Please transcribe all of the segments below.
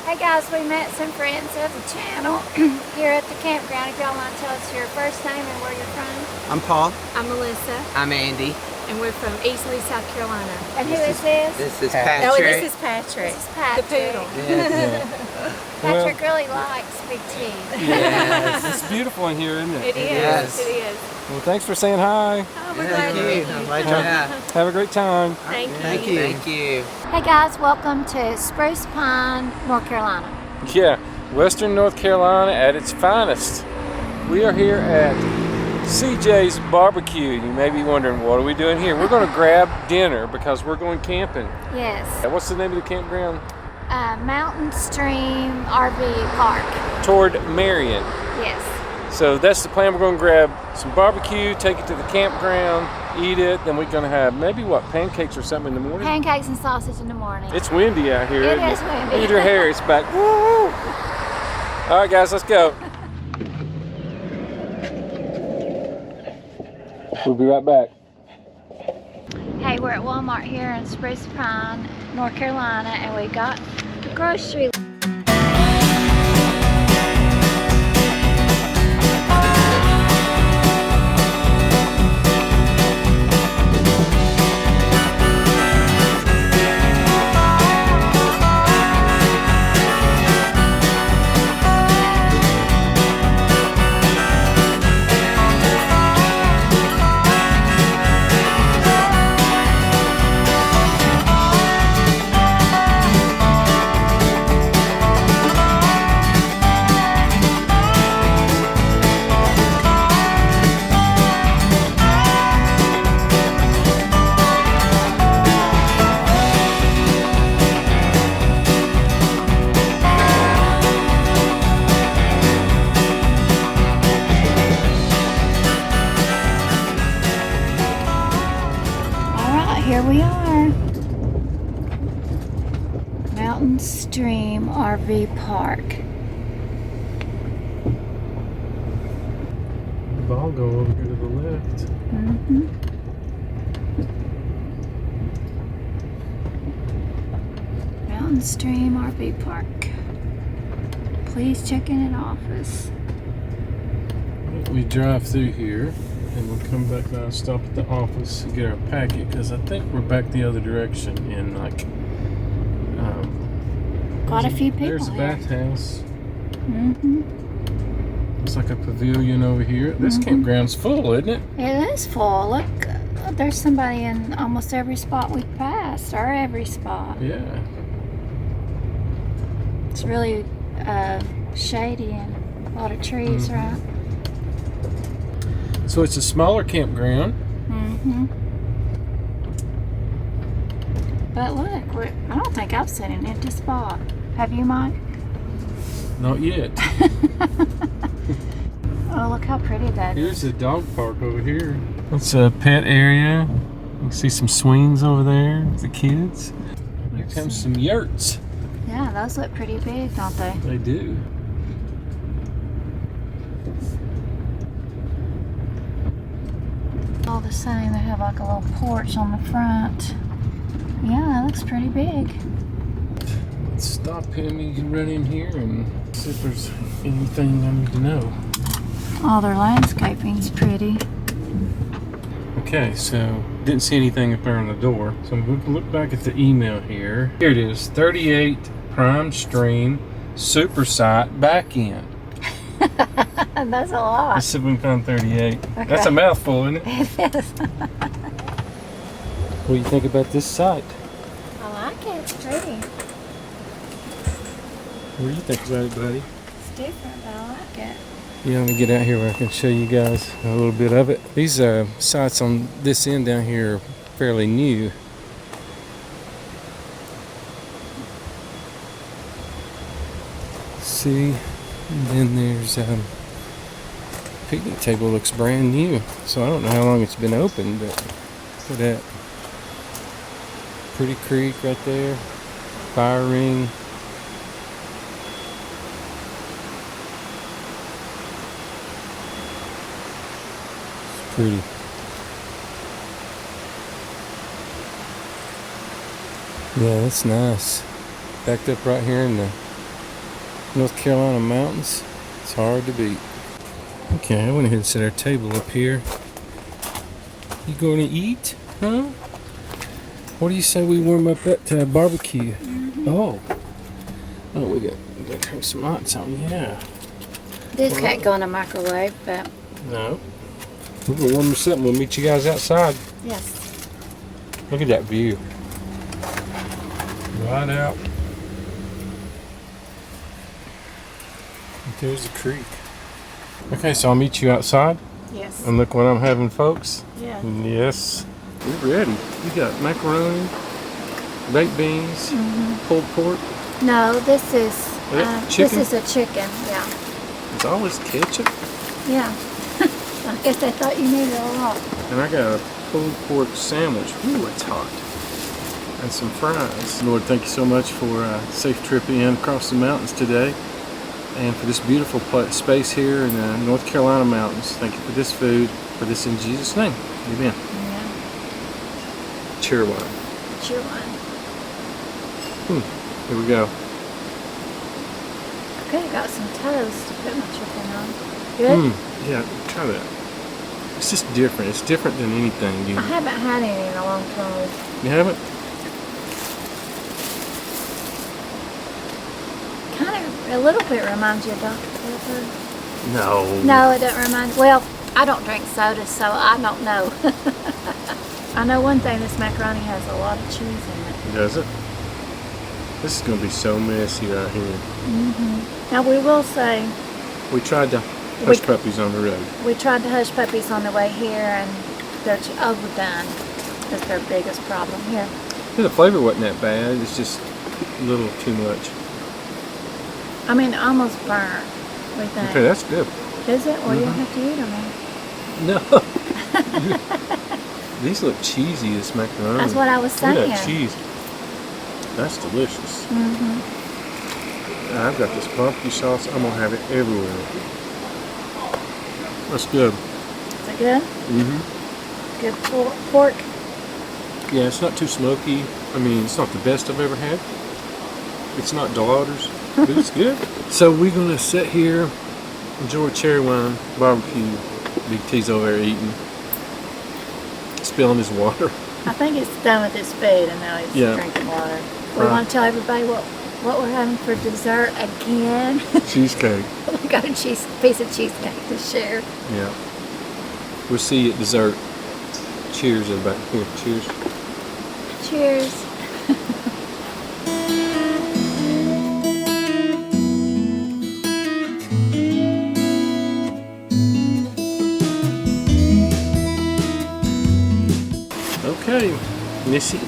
Hey guys, we met some friends of the channel here at the campground. If y'all want to tell us your first name and where you're from. I'm Paul. I'm Melissa. I'm Andy. And we're from Easley, South Carolina. And who is this? This is Patrick. Oh, this is Patrick. This is Patrick. The poodle. Yes. Patrick really likes big teeth. Yes. It's beautiful in here, isn't it? It is. Yes. It is. Well, thanks for saying hi. Oh, we're glad to meet you. I'm glad you're here. Have a great time. Thank you. Thank you. Thank you. Hey guys, welcome to Spruce Pine, North Carolina. Yeah, Western North Carolina at its finest. We are here at CJ's Barbecue. You may be wondering, what are we doing here? We're going to grab dinner because we're going camping. Yes. What's the name of the campground? Mountain Stream RV Park. Toward Marion. Yes. So that's the plan. We're going to grab some barbecue, take it to the campground, eat it. Then we're going to have maybe pancakes or something in the morning. Pancakes and sausage in the morning. It's windy out here. It isn't is windy. Look at your hair. It's back. Woo! All right, guys, let's go. We'll be right back. Hey, we're at Walmart here in Spruce Pine, North Carolina, and we got the grocery. Here we are, Mountain Stream RV Park. I'll go over here to the left. Mountain Stream RV Park. Please check in an office. We drive through here and we'll come back now and stop at the office and get our packet because I think we're back the other direction in Quite a few people There's a here. bathhouse. Looks like a pavilion over here. This campground's full, isn't it? It is full. Look, there's somebody in almost every spot we passed, or every spot. Yeah. It's really shady and a lot of trees, right? So it's a smaller campground. But look, I don't think I've seen an empty spot. Have you, Mike? Not yet. Oh, look how pretty that is. Here's a dog park over here. It's a pet area. You can see some swings over there with the kids. Here comes some yurts. Yeah, those look pretty big, don't they? They do. All the same, they have like a little porch on the front. Yeah, that looks pretty big. Let's stop him. You can run in here and see if there's anything I need to know. All their landscaping's pretty. Okay, so didn't see anything up there on the door. So I'm going to look back at the email here. Here it is, 38 Prime Stream Super Site Backend. That's a lot. Let's see if we can find 38. Okay. That's a mouthful, isn't it? It is. What do you think about this site? I like it. It's pretty. What do you think about it, buddy? It's different, but I like it. Yeah, let me get out here where I can show you guys a little bit of it. These sites on this end down here are fairly new. See, and then there's picnic table looks brand new. So I don't know how long it's been open, but look at that. Pretty creek right there. Fire ring. It's pretty. Yeah, that's nice. Backed up right here in the North Carolina mountains. It's hard to beat. Okay, I went ahead and set our table up here. You going to eat? Huh? What do you say we warm up that barbecue? Oh, we got to turn some lights on. Yeah. This can't go in a microwave, but No. We're gonna warm this up and we'll meet you guys outside. yes. Look at that view. Right out. There's the creek. Okay, so I'll meet you outside. Yes. And look what I'm having, folks. Yeah. Yes. We're ready. We got macaroni, baked beans, pulled pork. No, this is chicken? this is a chicken. Yeah. It's all this ketchup. Yeah. I guess they thought you needed a lot. And I got a pulled pork sandwich. Ooh, it's hot. And some fries. Lord, thank you so much for a safe trip in across the mountains today. And for this beautiful space here in the North Carolina mountains. Thank you for this food, for this in Jesus' name. Amen. Yeah. Cheer wine. Cheer wine. Here we go. Okay, got some toast to put my chicken on. Good? Yeah, try that. It's just different. It's different than anything. I haven't had any in a long time. You haven't? Kind of, a little bit reminds you of Dr. Pepper. No. No, it doesn't remind. Well, I don't drink soda, so I don't know. I know one thing, this macaroni has a lot of cheese in it. Does it? This is going to be so messy right here. Now, we will say, We tried to hush puppies on the road. we tried the hush puppies on the way here, and they're overdone. That's their biggest problem here. Yeah, the flavor wasn't that bad. It's just a little too much. I mean, almost burnt, we think. Okay, that's good. Is it? Well, you don't have to eat them. No. These look cheesy, this macaroni. That's what I was Look saying. at that cheese. That's delicious. And I've got this barbecue sauce. I'm going to have it everywhere. That's good. Is it good? Good pork. Yeah, it's not too smoky. I mean, it's not the best I've ever had. It's not daughters, but it's good. So we're going to sit here, enjoy cherry wine, barbecue. Big T's over there eating. Spilling his water. I think it's done with his food, and now he's drinking water. We Right. want to tell everybody what we're having for dessert again. Cheesecake. We got a piece of cheesecake to share. Yeah. We'll see you at dessert. Cheers, everybody. Here, cheers. Cheers. Okay, Missy.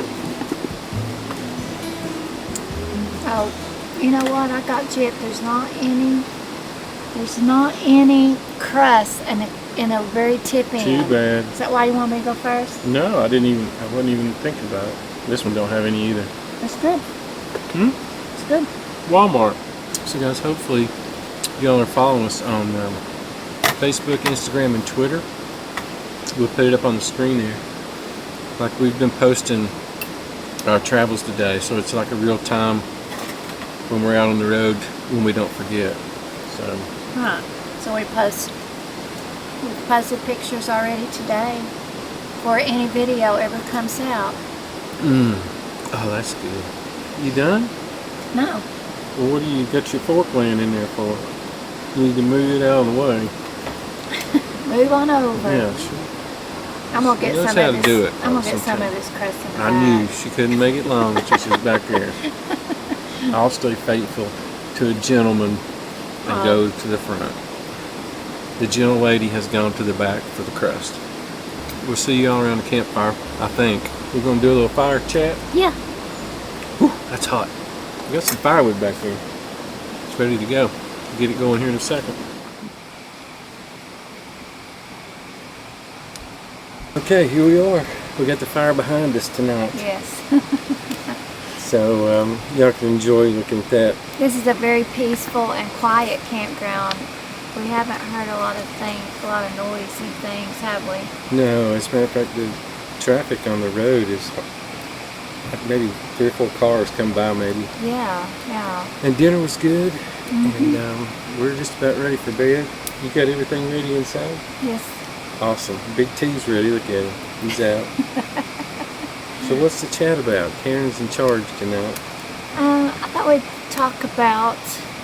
Oh, you know what? I got gypped. There's not any crust in a very tip end. Too bad. Is that why you want me to go first? No, I wasn't even thinking about it. This one don't have any either. That's good. It's good. Walmart. So guys, hopefully y'all are following us on Facebook, Instagram, and Twitter. We'll put it up on the screen there. Like we've been posting our travels today, so it's like a real time when we're out on the road when we don't forget. So Right. So we've posted pictures already today before any video ever comes out. oh, that's good. You done? No. Well, what do you got your fork laying in there for? You need to move it out of the way. Move on over. Yeah, sure. I'm gonna get She knows some how of to this. do it, I'm gonna folks, get some okay. of this crust in the I knew she couldn't make it long until she's back there. I'll stay faithful to a gentleman and go to the front. The gentle lady has gone to the back for the crust. We'll see y'all around the campfire, I think. We're gonna do a little fire chat. Yeah. Whew, that's hot. We got some firewood back there. It's ready to go. We'll get it going here in a second. Okay, here we are. We got the fire behind us tonight. Yes. So y'all can enjoy looking at that. This is a very peaceful and quiet campground. We haven't heard a lot of noisy things, have we? No, as a matter of fact, the traffic on the road is maybe 3 or 4 cars come by maybe. Yeah, yeah. And dinner was good, and we're just about ready for bed. You got everything ready inside? Yes. Awesome. Big T's ready. Look at him. He's out. So what's the chat about? Karen's in charge tonight. I thought we'd talk about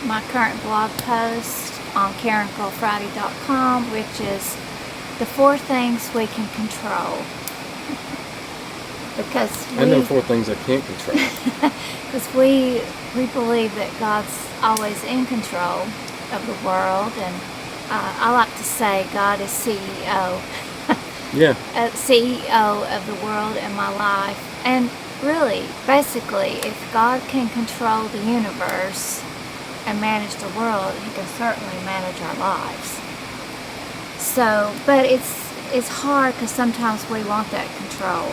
my current blog post on KarenColeFriday.com, which is the 4 things we can control. Because I know 4 things I can't control. because we believe that God's always in control of the world, and I like to say God is CEO. Yeah. CEO of the world and my life. And really, basically, if God can control the universe and manage the world, He can certainly manage our lives. So, but it's hard because sometimes we want that control.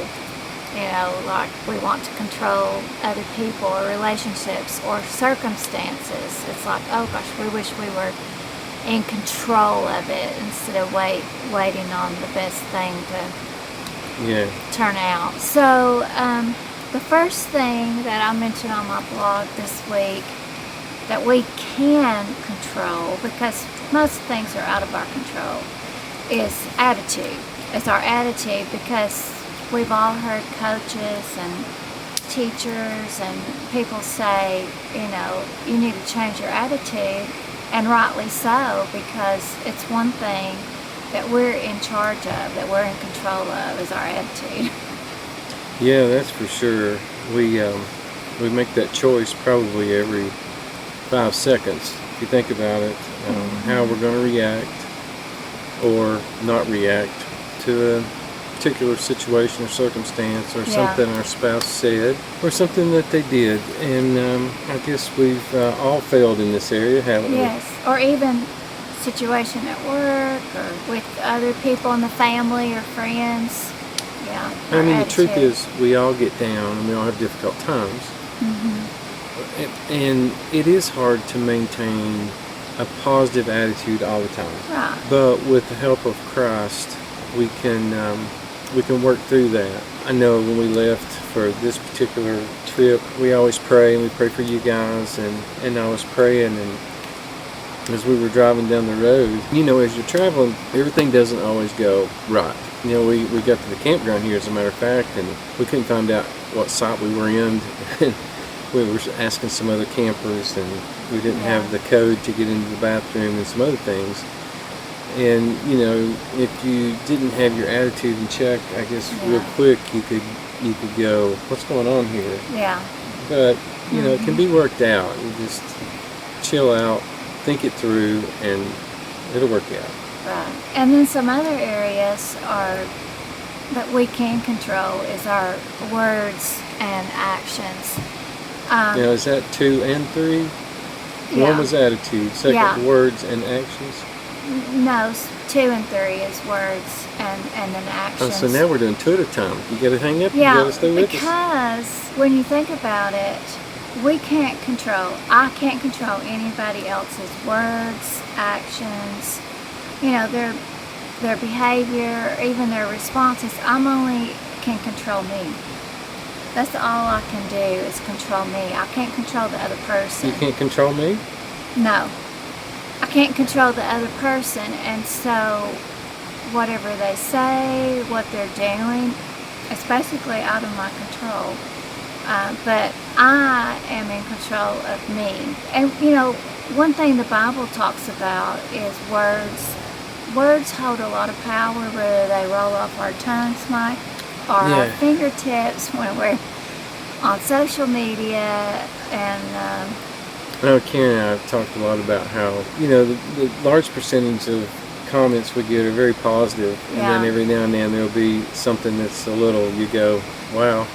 You know, like we want to control other people or relationships or circumstances. It's like, oh gosh, we wish we were in control of it instead of waiting on the best thing to turn out. So the first thing that I mentioned on my blog this week that we can control, because most things are out of our control, is attitude. It's our attitude, because we've all heard coaches and teachers and people say, you know, you need to change your attitude, and rightly so, because it's one thing that we're in charge of, that we're in control of, is our attitude. Yeah, that's for sure. We make that choice probably every 5 seconds, if you think about it, how we're going to react or not react to a particular situation or circumstance, or something our spouse said, or something that they did. And I guess we've all failed in this area, haven't we? Yes, or even situation at work or with other people in the family or friends. Yeah. I mean, the truth is, we all get down and we all have difficult times. And it is hard to maintain a positive attitude all the time. Right. But with the help of Christ, we can work through that. I know when we left for this particular trip, we always pray, and we pray for you guys, and I was praying, and as we were driving down the road, you know, as you're traveling, everything doesn't always go right. You know, we got to the campground here, as a matter of fact, and we couldn't find out what site we were in. We were asking some other campers, and we didn't have the code to get into the bathroom and some other things. And, you know, if you didn't have your attitude in check, I guess real quick you could go, what's going on here? Yeah. But, you know, it can be worked out. You just chill out, think it through, and it'll work out. Right. And then some other areas that we can control is our words and actions. Now, is that 2 and 3? Yeah. 1 was attitude, second words and actions. No, 2 and 3 is words and then actions. Oh, so now we're doing 2 at a time. You got to hang up. You got to stay with us. Because when you think about it, I can't control anybody else's words, actions, you know, their behavior, even their responses. I'm only can control me. That's all I can do is control me. I can't control the other person. You can't control me? No. I can't control the other person, and so whatever they say, what they're doing, it's basically out of my control. But I am in control of me. And, you know, one thing the Bible talks about is words. Words hold a lot of power, whether they roll off our tongues, Mike, or our fingertips when we're on social media. And I know Karen and I have talked a lot about how, you know, the large percentage of comments we get are very positive, and then every now and then there'll be something that's a little, you go, wow.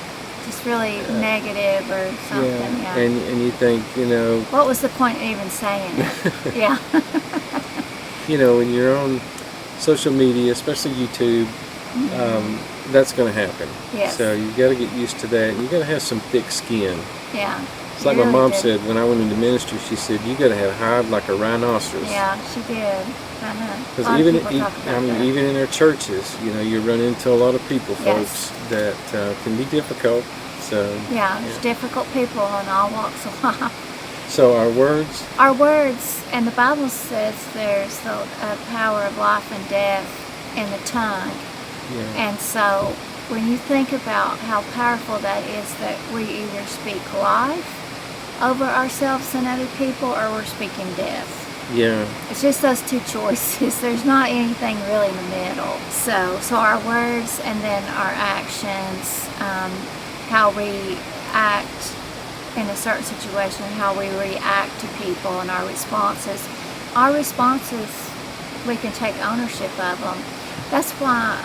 Just really negative or something, yeah. And you think, you know, what was the point of even saying it? Yeah. You know, when you're on social media, especially YouTube, that's going to happen. Yes. So you've got to get used to that. You got to have some thick skin. Yeah. It's like my mom said when I went into ministry. She said you got to have hide like a rhinoceros. Yeah, she did. I know. Because even in our churches, you know, you run into a lot of people, folks, that can be difficult. So Yeah, there's difficult people in all walks of life. So our words. Our words, and the Bible says there's the power of life and death in the tongue. Yeah. And so when you think about how powerful that is, that we either speak life over ourselves and other people, or we're speaking death. Yeah. It's just those two choices. There's not anything really in the middle. So our words and then our actions, how we act in a certain situation, how we react to people, and our responses. Our responses, we can take ownership of them. That's why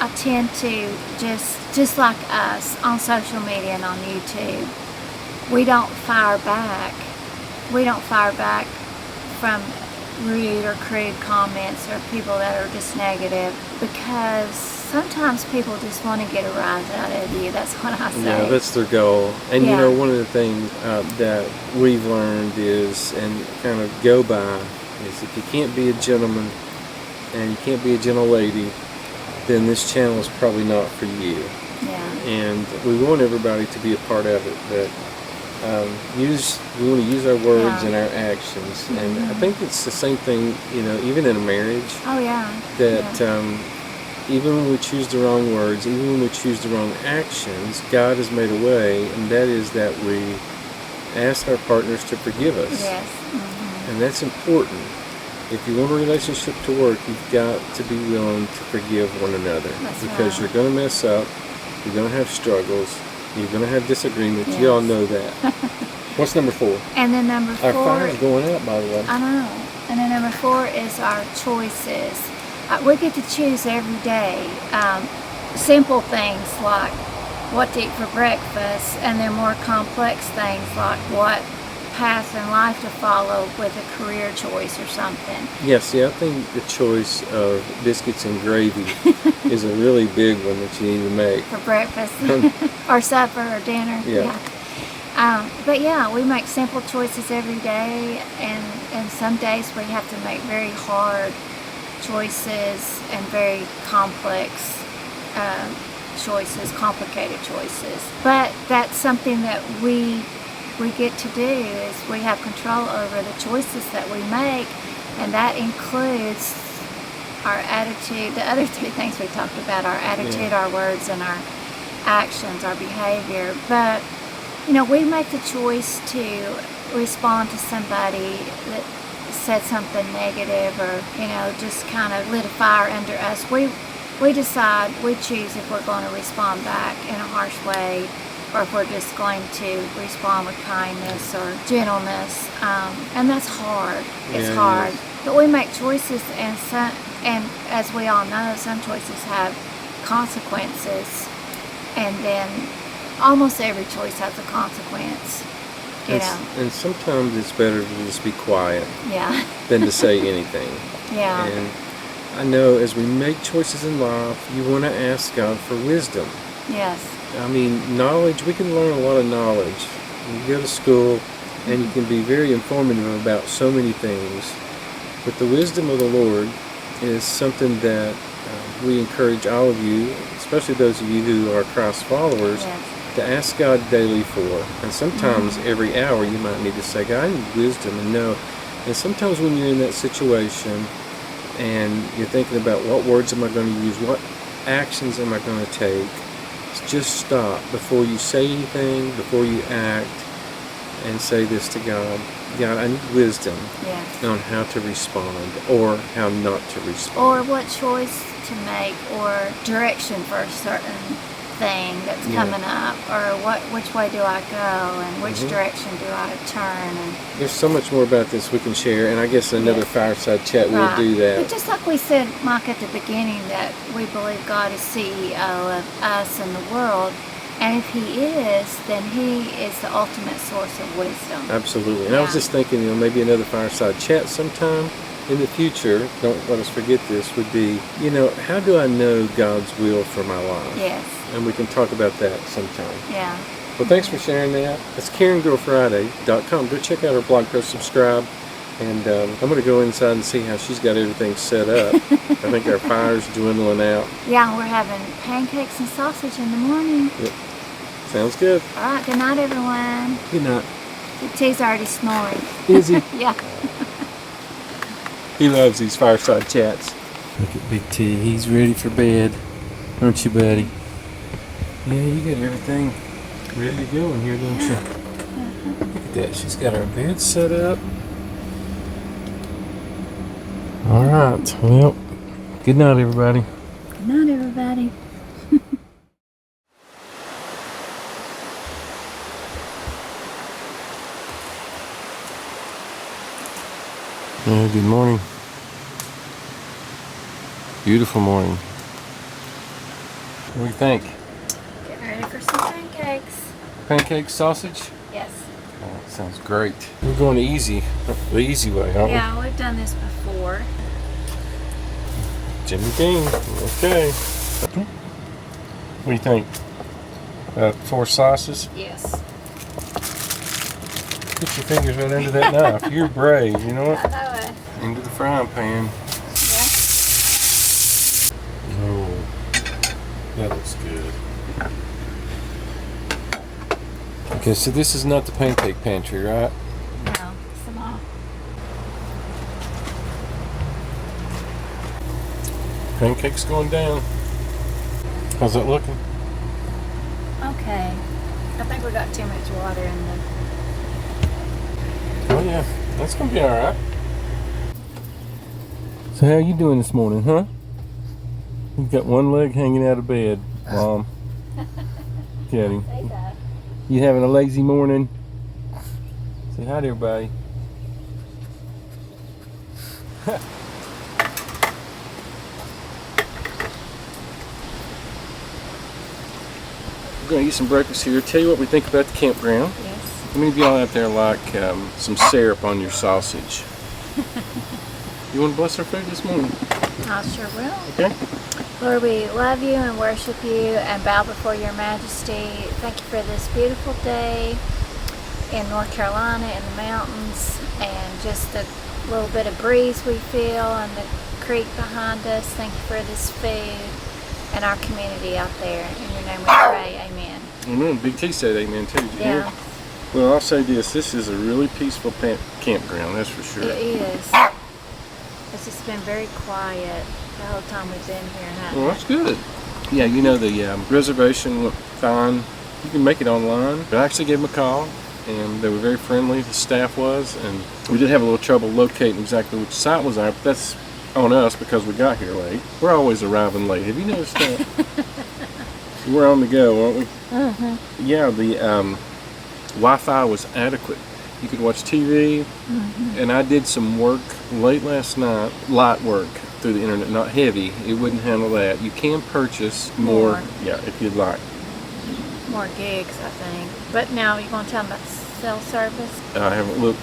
I tend to just like us on social media and on YouTube, we don't fire back. We don't fire back from rude or crude comments or people that are just negative, because sometimes people just want to get a rise out of you. That's what I say. Yeah, that's their goal. And Yeah. you know, one of the things that we've learned is, and kind of go by, is if you can't be a gentleman and you can't be a gentle lady, then this channel is probably not for you. Yeah. And we want everybody to be a part of it, but we want to use our words Yeah. and our actions. And I think it's the same thing, you know, even in a marriage, Oh yeah. that Yeah. even when we choose the wrong words, even when we choose the wrong actions, God has made a way, and that is that we ask our partners to forgive us. Yes. And that's important. If you want a relationship to work, you've got to be willing to forgive one another. That's Because right. you're going to mess up, you're going to have struggles, you're going to have disagreements. Yes. You all know that. What's number 4? And then number 4. Our fire's going out, by the way. I know. And then number 4 is our choices. We get to choose every day. Simple things like what to eat for breakfast, and then more complex things like what path in life to follow with a career choice or something. Yeah, see, I think the choice of biscuits and gravy is a really big one that you need to make. For breakfast or supper or dinner. Yeah. But yeah, we make simple choices every day, and some days we have to make very hard choices and very complex choices, complicated choices. But that's something that we get to do, is we have control over the choices that we make, and that includes our attitude. The other 2 things we talked about, our attitude, our words, and our actions, our behavior. But you know, we make the choice to respond to somebody that said something negative, or you know, just kind of lit a fire under us. We decide, we choose if we're going to respond back in a harsh way, or if we're just going to respond with kindness or gentleness. And that's hard. It's Yeah, it hard. is. But we make choices, and as we all know, some choices have consequences, and then almost every choice has a consequence. You know. And sometimes it's better to just be quiet Yeah. than to say anything. Yeah. And I know as we make choices in life, you want to ask God for wisdom. Yes. I mean, knowledge, we can learn a lot of knowledge. You go to school and you can be very informative about so many things. But the wisdom of the Lord is something that we encourage all of you, especially those of you who are Christ followers, Yes. to ask God daily for. And sometimes every hour you might need to say, God, I need wisdom and know. And sometimes when you're in that situation and you're thinking about what words am I going to use, what actions am I going to take, just stop before you say anything, before you act, and say this to God. God, I need wisdom Yes. on how to respond or how not to respond. Or what choice to make, or direction for a certain thing that's Yeah. coming up, or which way do I go, and which direction do I turn, and There's so much more about this we can share, and I guess in another Yes. fireside chat we'll Right. do But that. just like we said, Mike, at the beginning, that we believe God is CEO of us and the world, and if He is, then He is the ultimate source of wisdom. Absolutely. And I was Yeah. just thinking, maybe another fireside chat sometime in the future, don't let us forget this, would be, how do I know God's will for my life? Yes. And we can talk about that sometime. Yeah. Well, thanks for sharing that. It's KarenGirlFriday.com. Go check out her blog post, subscribe, and I'm going to go inside and see how she's got everything set up. I think our fire's dwindling out. Yeah, we're having pancakes and sausage in the morning. Sounds good. All right, good night, everyone. Good night. Big T's already snoring. Is he? Yeah. He loves these fireside chats. Look at Big T. He's ready for bed. Aren't you, buddy? Yeah, you got everything ready to go in here, don't you? Look at that. She's got her bed set up. All right. Well, good night, everybody. Good night, everybody. Good morning. Beautiful morning. What do you think? Getting ready for some pancakes. Pancake sausage? Yes. Oh, that sounds great. We're going the easy way, aren't Yeah, we've done this before. we? Jimmy Dean. Okay. What do you think? 4 slices? Yes. Put your fingers right under that knife. You're brave. You know I what? know it. Into the frying pan. Yeah. Oh, that looks good. Okay, so this is not the pancake pantry, right? No, small. Pancakes going down. How's that looking? Okay. I think we got too much water in the... Oh yeah, that's gonna be all right. So how you doing this morning, huh? You've got one leg hanging out of bed, Mom. Kidding. Say that. You having a lazy morning? Say hi to everybody. We're gonna eat some breakfast here. Tell you what we think about the campground. Yes. How many of y'all out there like some syrup on your sausage? You want to bless our food this morning? I sure will. Okay. Lord, we love you and worship you and bow before your majesty. Thank you for this beautiful day in North Carolina in the mountains and just the little bit of breeze we feel and the creek behind us. Thank you for this food and our community out there. In your name we pray. Amen. Amen. Big T said amen too. Did you hear? Yeah, Well, I'll say this. This is a really peaceful campground, that's for sure. it is. It's just been very quiet the whole time we've been here. Well, that's good. Yeah, you know, the reservation went fine. You can make it online. I actually gave them a call, and they were very friendly, the staff was, and we did have a little trouble locating exactly which site was on, but that's on us because we got here late. We're always arriving late. Have you noticed that? We're on the go, aren't we? Mm-hmm. Yeah, the Wi-Fi was adequate. You could watch TV, and I did some work late last night, light work through the internet, not heavy. It wouldn't handle that. You can purchase more, yeah, if you'd like. More gigs, I think. But now you're going to tell them about cell service? I haven't looked,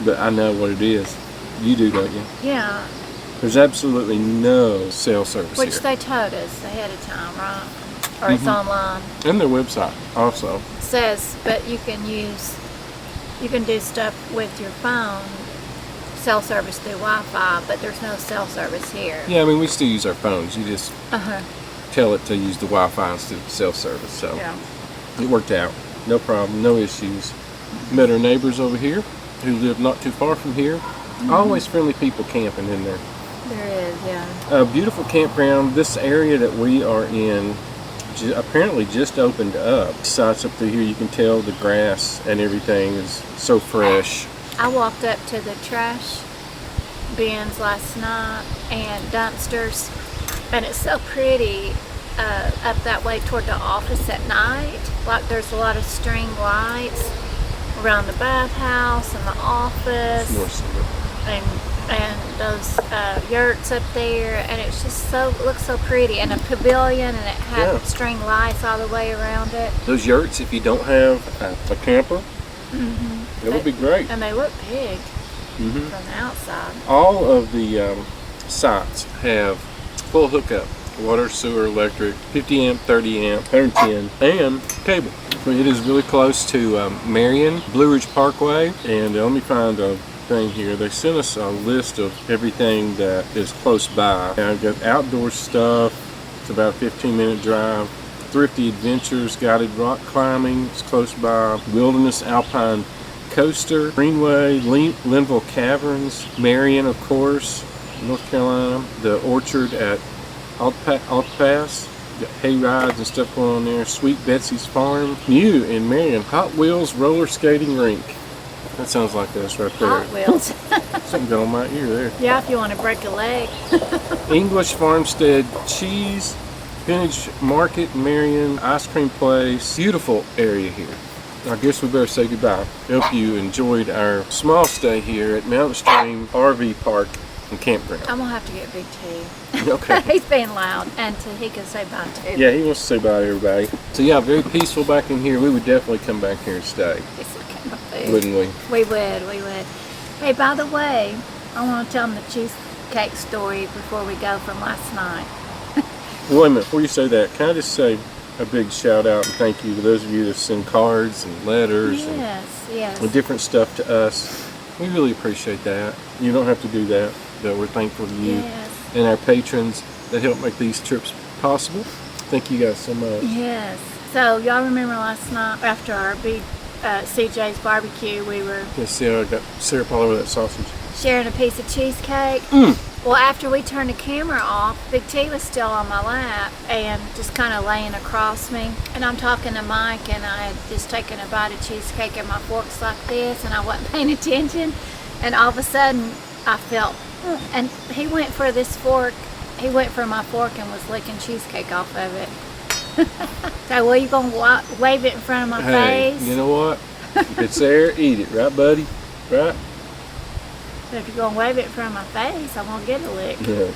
but I know what it is. You do, don't you? Yeah, There's absolutely no cell service which here. they told us ahead of time, right? Or it's online. And their website also. It says, but you can do stuff with your phone, cell service through Wi-Fi, but there's no cell service here. Yeah, I mean, we still use our phones. You just Uh-huh. tell it to use the Wi-Fi instead of cell service. So Yeah. it worked out. No problem, no issues. Met our neighbors over here who live not too far from here. Always friendly people camping in there. There is, yeah. A beautiful campground. This area that we are in apparently just opened up. Sites up through here, you can tell the grass and everything is so fresh. I walked up to the trash bins last night and dumpsters, and it's so pretty up that way toward the office at night. Like there's a lot of string lights around the bathhouse and the office. More summer. and those yurts up there, and it's just looks so pretty, and a pavilion, and it had Yeah. string lights all the way around it, Those yurts, if you don't have a camper, that would be great. and they look big Mhm. from the outside. All of the sites have full hookup. Water, sewer, electric, 50 amp, 30 amp, 110, and cable. So it is really close to Marion, Blue Ridge Parkway, and let me find a thing here. They sent us a list of everything that is close by. And I've got outdoor stuff. It's about a 15-minute drive. Thrifty Adventures, guided rock climbing is close by. Wilderness Alpine Coaster, Greenway, Linville Caverns, Marion, of course, North Carolina. The Orchard at Alt Pass. Got hay rides and stuff going on there. Sweet Betsy's Farm. You in Marion, Hot Wheels roller skating rink. That sounds like us right there. Hot Wheels. Something got on my ear there. Yeah, if you want to break a leg. English Farmstead Cheese, Vintage Market, Marion, Ice Cream Place. Beautiful area here. I guess we better say goodbye. Hope you enjoyed our small stay here at Mountain Stream RV Park and Campground. I'm gonna have to get Big T. Okay. He's being loud, and he can say bye too. Yeah, he wants to say bye to everybody. So yeah, very peaceful back in here. We would definitely come back here and stay, He's looking at my food. wouldn't we? We would. Hey, by the way, I want to tell them the cheesecake story before we go from last night. Wait a minute, before you say that, can I just say a big shout out and thank you to those of you that send cards and letters and different stuff to us. We really appreciate that. You don't have to do that, but we're thankful to you and our patrons that help make these trips possible. Thank you guys so much. Yes. So y'all remember last night after our big CJ's barbecue, we were Let's see how I got syrup all over that sausage. sharing a piece of cheesecake. Well, after we turned the camera off, Big T was still on my lap and just kind of laying across me. And I'm talking to Mike, and I had just taken a bite of cheesecake, and my fork's like this, and I wasn't paying attention. And all of a sudden, I felt, and he went for this fork. He went for my fork and was licking cheesecake off of it. So, well, you gonna wave it in front of my face? You know what? If it's there, eat it, right, buddy? Right? But if you're gonna wave it in front of my face, I'm gonna get a lick. Yeah.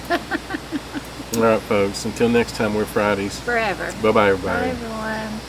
All right, folks. Until next time, we're Fridays. Forever. Bye-bye, Bye, everybody. everyone.